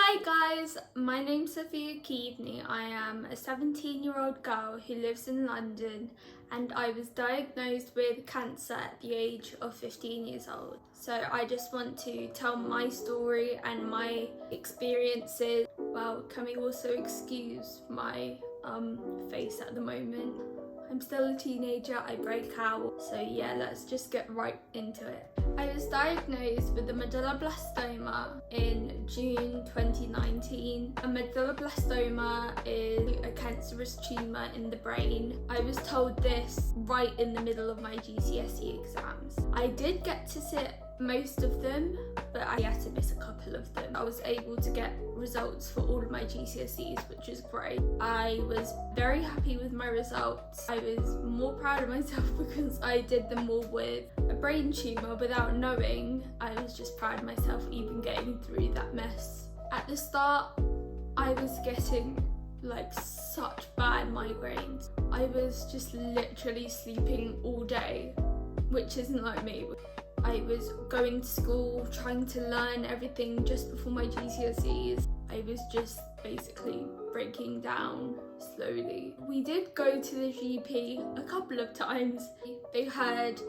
Hi guys, my name's Sophia Keaveney. I am a 17-year-old girl who lives in London and I was diagnosed with cancer at the age of 15 years old. So I just want to tell my story and my experiences. Well, can we also excuse my face at the moment? I'm still a teenager, I break out, so yeah, let's just get right into it. I was diagnosed with a medulloblastoma in June 2019. A medulloblastoma is a cancerous tumour in the brain. I was told this right in the middle of my GCSE exams. I did get to sit most of them, but I had to miss a couple of them. I was able to get results for all of my GCSEs, which is great. I was very happy with my results. I was more proud of myself because I did them all with a brain tumour without knowing. I was just proud of myself even getting through that mess. At the start, I was getting like such bad migraines. I was just literally sleeping all day, which isn't like me. I was going to school, trying to learn everything just before my GCSEs. I was just basically breaking down slowly. We did go to the GP a couple of times. They heard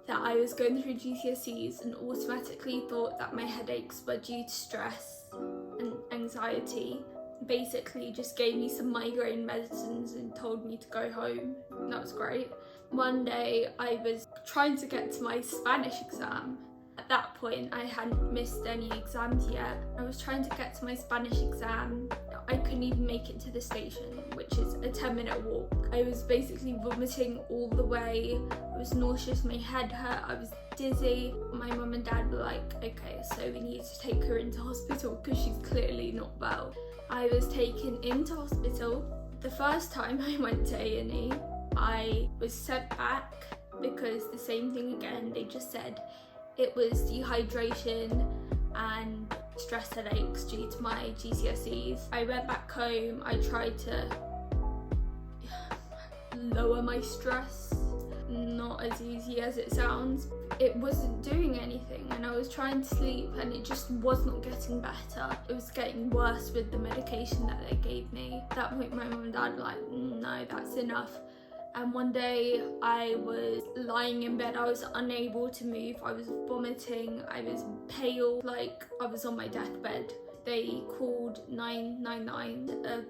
that I was going through GCSEs and automatically thought that my headaches were due to stress and anxiety. Basically just gave me some migraine medicines and told me to go home. That was great. One day I was trying to get to my Spanish exam. At that point I hadn't missed any exams yet. I was trying to get to my Spanish exam. I couldn't even make it to the station, which is a 10-minute walk. I was basically vomiting all the way. I was nauseous, my head hurt, I was dizzy. My mum and dad were like, okay, so we need to take her into hospital because she's clearly not well. I was taken into hospital. The first time I went to A&E, I was sent back because the same thing again. They just said it was dehydration and stress headaches due to my GCSEs. I went back home. I tried to lower my stress. Not as easy as it sounds. It wasn't doing anything and I was trying to sleep and it just was not getting better. It was getting worse with the medication that they gave me. At that point my mum and dad were like, no, that's enough. And one day I was lying in bed, I was unable to move, I was vomiting, I was pale, like I was on my deathbed. They called 999, a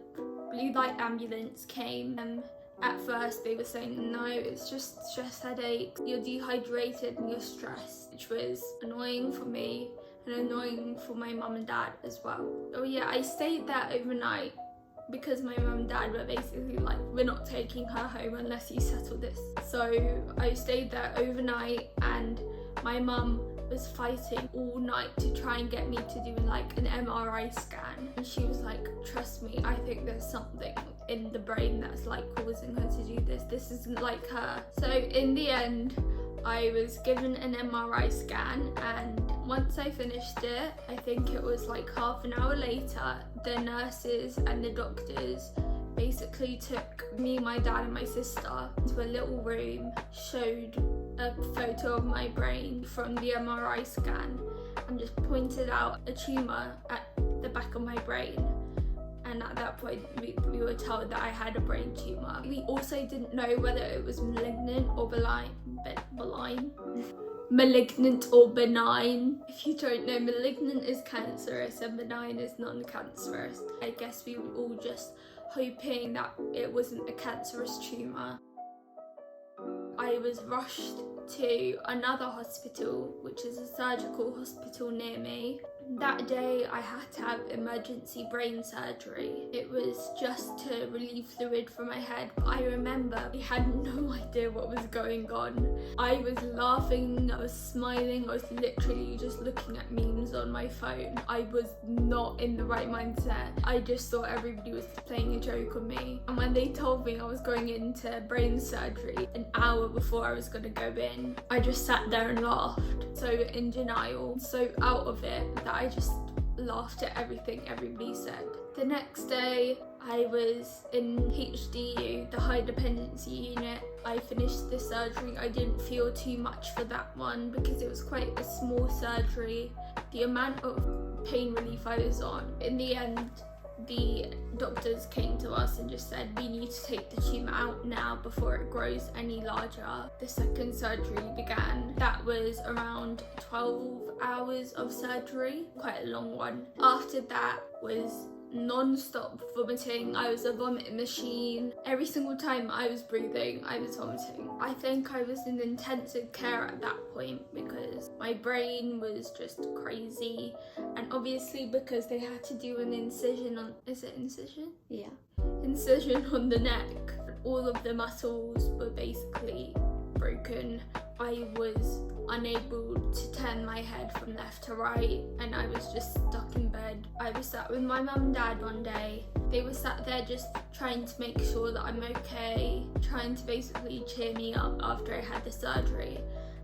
blue light ambulance came and at first they were saying, no, it's just stress headaches, you're dehydrated and you're stressed, which was annoying for me and annoying for my mum and dad as well. Oh yeah, I stayed there overnight because my mum and dad were basically like, we're not taking her home unless you settle this. So I stayed there overnight and my mum was fighting all night to try and get me to do like an MRI scan. And she was like, trust me, I think there's something in the brain that's like causing her to do this. This isn't like her. So in the end, I was given an MRI scan and once I finished it, I think it was like half an hour later, the nurses and the doctors basically took me, my dad and my sister into a little room, showed a photo of my brain from the MRI scan and just pointed out a tumour at the back of my brain. And at that point we were told that I had a brain tumour. We also didn't know whether it was malignant or malignant or benign. If you don't know, malignant is cancerous and benign is non-cancerous. I guess we were all just hoping that it wasn't a cancerous tumour. I was rushed to another hospital, which is a surgical hospital near me. That day I had to have emergency brain surgery. It was just to relieve fluid from my head, but I remember I had no idea what was going on. I was laughing, I was smiling, I was literally just looking at memes on my phone. I was not in the right mindset. I just thought everybody was playing a joke on me. And when they told me I was going into brain surgery an hour before I was going to go in, I just sat there and laughed. So in denial, so out of it, that I just laughed at everything everybody said. The next day, I was in HDU, the high dependency unit. I finished the surgery. I didn't feel too much for that one because it was quite a small surgery. The amount of pain relief I was on. In the end, the doctors came to us and just said, we need to take the tumour out now before it grows any larger. The second surgery began. That was around 12 hours of surgery, quite a long one. After that was non-stop vomiting. I was a vomit machine. Every single time I was breathing, I was vomiting. I think I was in intensive care at that point because my brain was just crazy, and obviously because they had to do an incision on, is it incision? Yeah. Incision on the neck. All of the muscles were basically broken. I was unable to turn my head from left to right, and I was just stuck in bed. I was sat with my mum and dad one day. They were sat there just trying to make sure that I'm okay, trying to basically cheer me up after I had the surgery.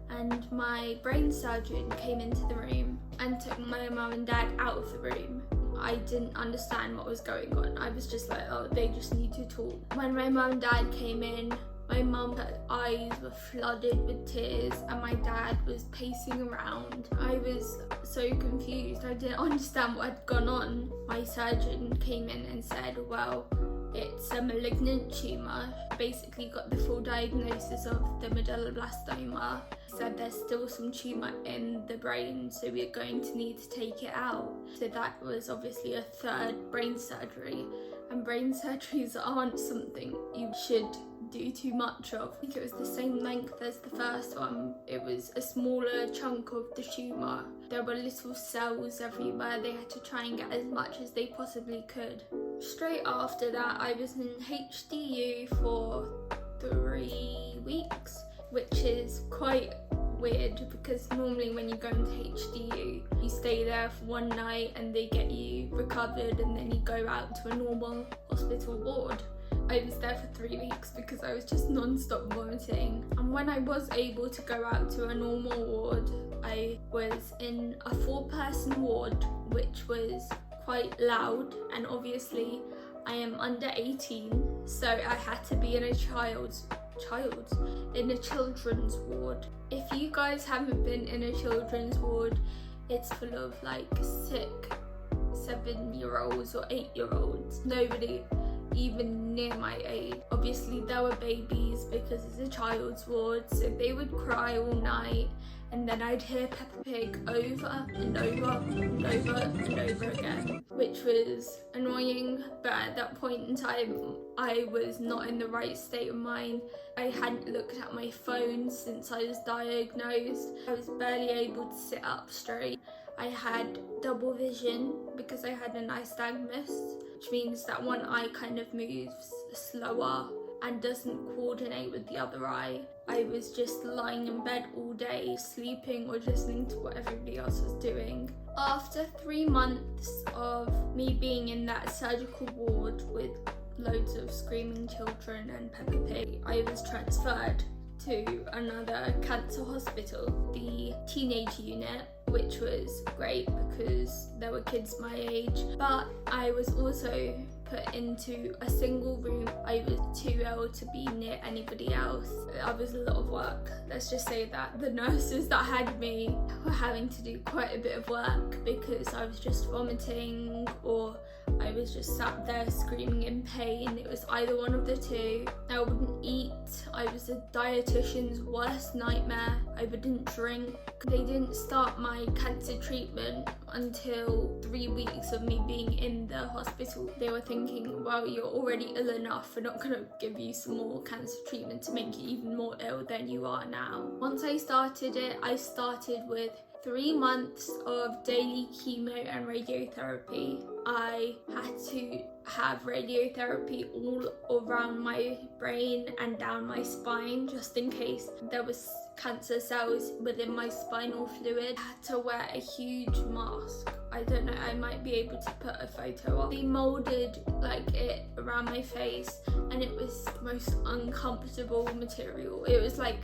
And my brain surgeon came into the room and took my mum and dad out of the room. I didn't understand what was going on. I was just like, oh, they just need to talk. When my mum and dad came in, my mum's eyes were flooded with tears and my dad was pacing around. I was so confused. I didn't understand what had gone on. My surgeon came in and said, well, it's a malignant tumour. Basically got the full diagnosis of the medulloblastoma. He said there's still some tumour in the brain, so we're going to need to take it out. So that was obviously a third brain surgery. And brain surgeries aren't something you should do too much of. I think it was the same length as the first one. It was a smaller chunk of the tumour. There were little cells everywhere. They had to try and get as much as they possibly could. Straight after that, I was in HDU for 3 weeks, which is quite weird because normally when you go into HDU, you stay there for one night and they get you recovered and then you go out to a normal hospital ward. I was there for 3 weeks because I was just non-stop vomiting. And when I was able to go out to a normal ward, I was in a 4-person ward, which was quite loud, and obviously I am under 18, so I had to be in a children's ward. If you guys haven't been in a children's ward, it's full of like sick 7-year-olds or 8-year-olds. Nobody even near my age. Obviously there were babies because it's a child's ward, so they would cry all night, and then I'd hear Peppa Pig over and over and over and over again, which was annoying, but at that point in time I was not in the right state of mind. I hadn't looked at my phone since I was diagnosed. I was barely able to sit up straight. I had double vision because I had an nystagmus, which means that one eye kind of moves slower and doesn't coordinate with the other eye. I was just lying in bed all day, sleeping or listening to what everybody else was doing. After 3 months of me being in that surgical ward with loads of screaming children and Peppa Pig, I was transferred to another cancer hospital, the teenage unit, which was great because there were kids my age, but I was also put into a single room. I was too ill to be near anybody else. That was a lot of work. Let's just say that the nurses that had me were having to do quite a bit of work because I was just vomiting or I was just sat there screaming in pain. It was either one of the two. I wouldn't eat. I was a dietitian's worst nightmare. I wouldn't drink. They didn't start my cancer treatment until 3 weeks of me being in the hospital. They were thinking, well, you're already ill enough. We're not going to give you some more cancer treatment to make you even more ill than you are now. Once I started it, I started with 3 months of daily chemo and radiotherapy. I had to have radiotherapy all around my brain and down my spine just in case there was cancer cells within my spinal fluid. I had to wear a huge mask. I don't know, I might be able to put a photo up. They moulded like it around my face and it was the most uncomfortable material. It was like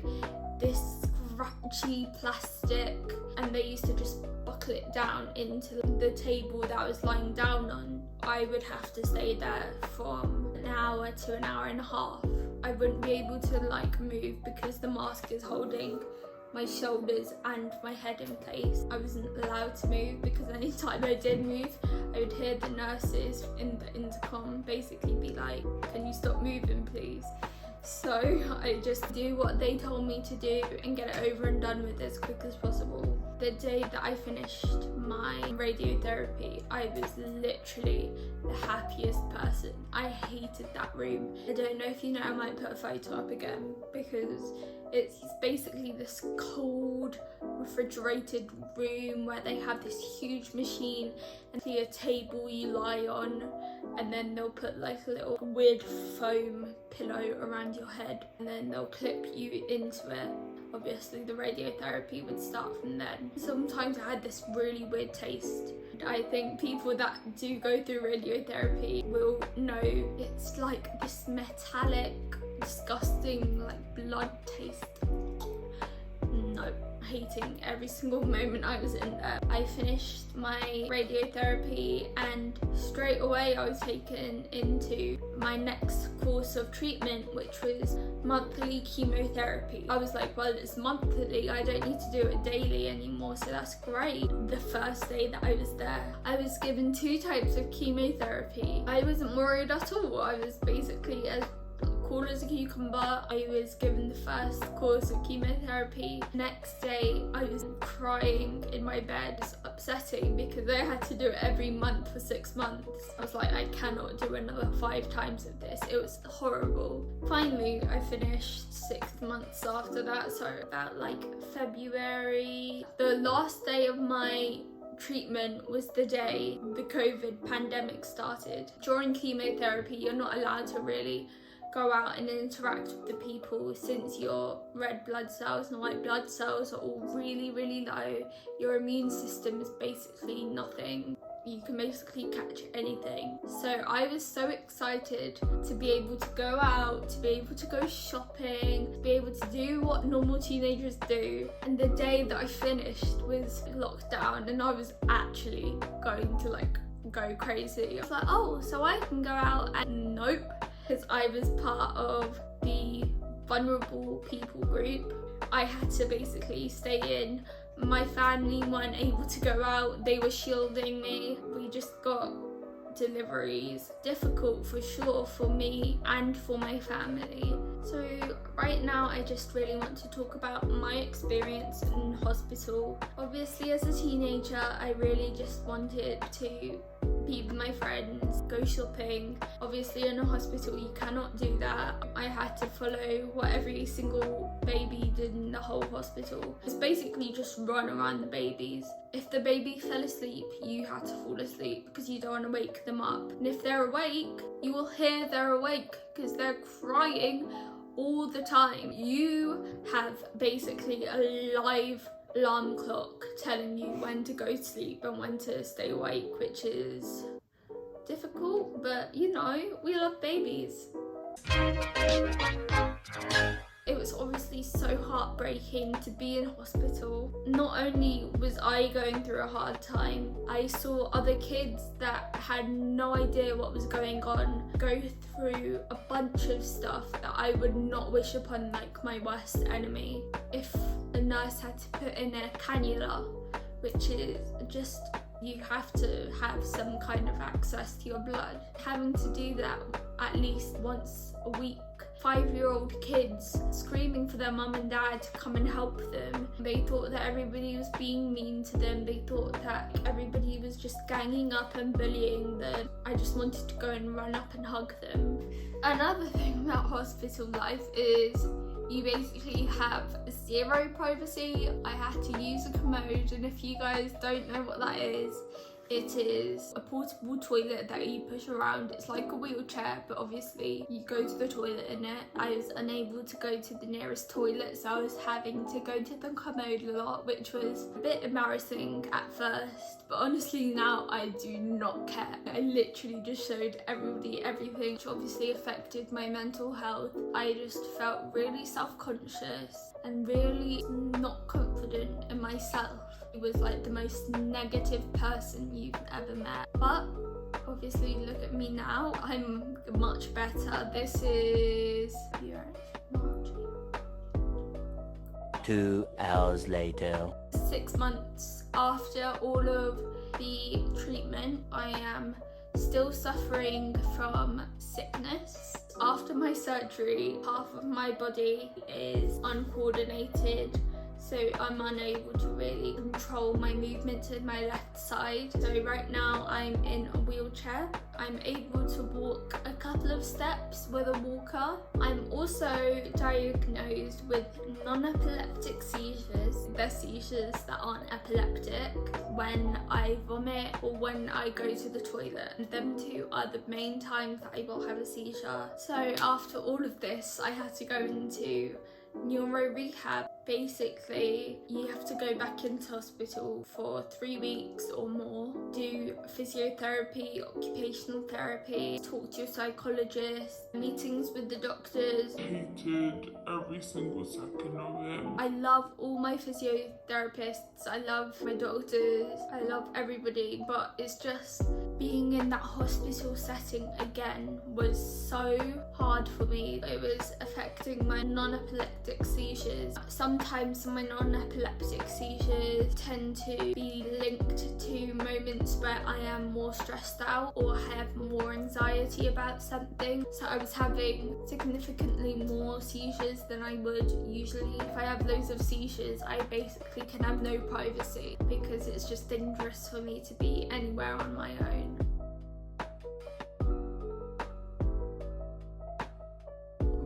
this scratchy plastic, and they used to just buckle it down into the table that I was lying down on. I would have to stay there from an hour to an hour and a half. I wouldn't be able to like move because the mask is holding my shoulders and my head in place. I wasn't allowed to move because anytime I did move, I would hear the nurses in the intercom basically be like, "Can you stop moving, please?" So I just do what they told me to do and get it over and done with as quick as possible. The day that I finished my radiotherapy, I was literally the happiest person. I hated that room. I don't know if you know, I might put a photo up again because it's basically this cold, refrigerated room where they have this huge machine and a table you lie on, and then they'll put like a little weird foam pillow around your head, and then they'll clip you into it. Obviously the radiotherapy would start from then. Sometimes I had this really weird taste. I think people that do go through radiotherapy will know it's like this metallic, disgusting, like blood taste. No, hating every single moment I was in there. I finished my radiotherapy and straight away I was taken into my next course of treatment, which was monthly chemotherapy. I was like, well, it's monthly, I don't need to do it daily anymore, so that's great. The first day that I was there, I was given 2 types of chemotherapy. I wasn't worried at all. I was basically as cool as a cucumber. I was given the first course of chemotherapy. Next day I was crying in my bed. It's upsetting because I had to do it every month for 6 months. I was like, I cannot do another 5 times of this. It was horrible. Finally I finished 6 months after that, so about like February. The last day of my treatment was the day the COVID pandemic started. During chemotherapy you're not allowed to really go out and interact with the people since your red blood cells and white blood cells are all really low. Your immune system is basically nothing. You can basically catch anything. So I was so excited to be able to go out, to be able to go shopping, to be able to do what normal teenagers do. And the day that I finished was lockdown and I was actually going to like go crazy. I was like, oh, so I can go out, and nope. Because I was part of the vulnerable people group. I had to basically stay in. My family weren't able to go out, they were shielding me. We just got deliveries. Difficult for sure for me and for my family. So right now I just really want to talk about my experience in hospital. Obviously as a teenager I really just wanted to be with my friends, go shopping. Obviously in a hospital you cannot do that. I had to follow what every single baby did in the whole hospital. It's basically just run around the babies. If the baby fell asleep, you had to fall asleep because you don't want to wake them up. And if they're awake, you will hear they're awake because they're crying all the time. You have basically a live alarm clock telling you when to go to sleep and when to stay awake, which is difficult, but you know, we love babies. It was obviously so heartbreaking to be in hospital. Not only was I going through a hard time, I saw other kids that had no idea what was going on go through a bunch of stuff that I would not wish upon like my worst enemy. If a nurse had to put in a cannula, which is just, you have to have some kind of access to your blood. Having to do that at least once a week. 5-year-old kids screaming for their mum and dad to come and help them. They thought that everybody was being mean to them. They thought that everybody was just ganging up and bullying them. I just wanted to go and run up and hug them. Another thing about hospital life is you basically have 0 privacy. I had to use a commode, and if you guys don't know what that is, it is a portable toilet that you push around. It's like a wheelchair, but obviously you go to the toilet in it. I was unable to go to the nearest toilet, so I was having to go to the commode a lot, which was a bit embarrassing at first. But honestly now I do not care. I literally just showed everybody everything, which obviously affected my mental health. I just felt really self-conscious and really not confident in myself. He was like the most negative person you've ever met. But obviously look at me now, I'm much better. This is March. 2 hours later. 6 months after all of the treatment, I am still suffering from sickness. After my surgery, half of my body is uncoordinated, so I'm unable to really control my movements in my left side. So right now I'm in a wheelchair. I'm able to walk a couple of steps with a walker. I'm also diagnosed with non-epileptic seizures. They're seizures that aren't epileptic when I vomit or when I go to the toilet. And them two are the main times that I will have a seizure. So after all of this, I had to go into neuro rehab. Basically, you have to go back into hospital for 3 weeks or more, do physiotherapy, occupational therapy, talk to your psychologist, meetings with the doctors. I hated every single second of it. I love all my physiotherapists, I love my doctors, I love everybody, but it's just being in that hospital setting again was so hard for me. It was affecting my non-epileptic seizures. Sometimes my non-epileptic seizures tend to be linked to moments where I am more stressed out or have more anxiety about something. So I was having significantly more seizures than I would usually. If I have loads of seizures, I basically can have no privacy because it's just dangerous for me to be anywhere on my own.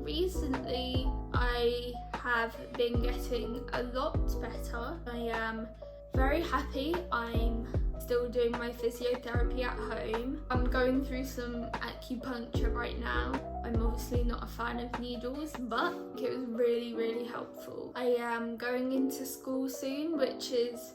Recently, I have been getting a lot better. I am very happy. I'm still doing my physiotherapy at home. I'm going through some acupuncture right now. I'm obviously not a fan of needles, but it was really, really helpful. I am going into school soon, which is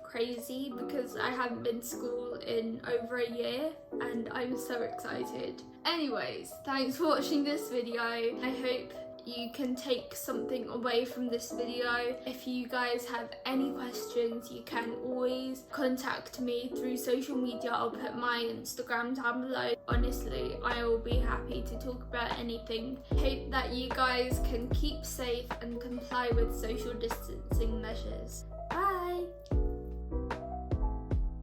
crazy because I haven't been to school in over a year and I'm so excited. Anyways, thanks for watching this video. I hope you can take something away from this video. If you guys have any questions, you can always contact me through social media. I'll put my Instagram down below. Honestly, I will be happy to talk about anything. Hope that you guys can keep safe and comply with social distancing measures. Bye!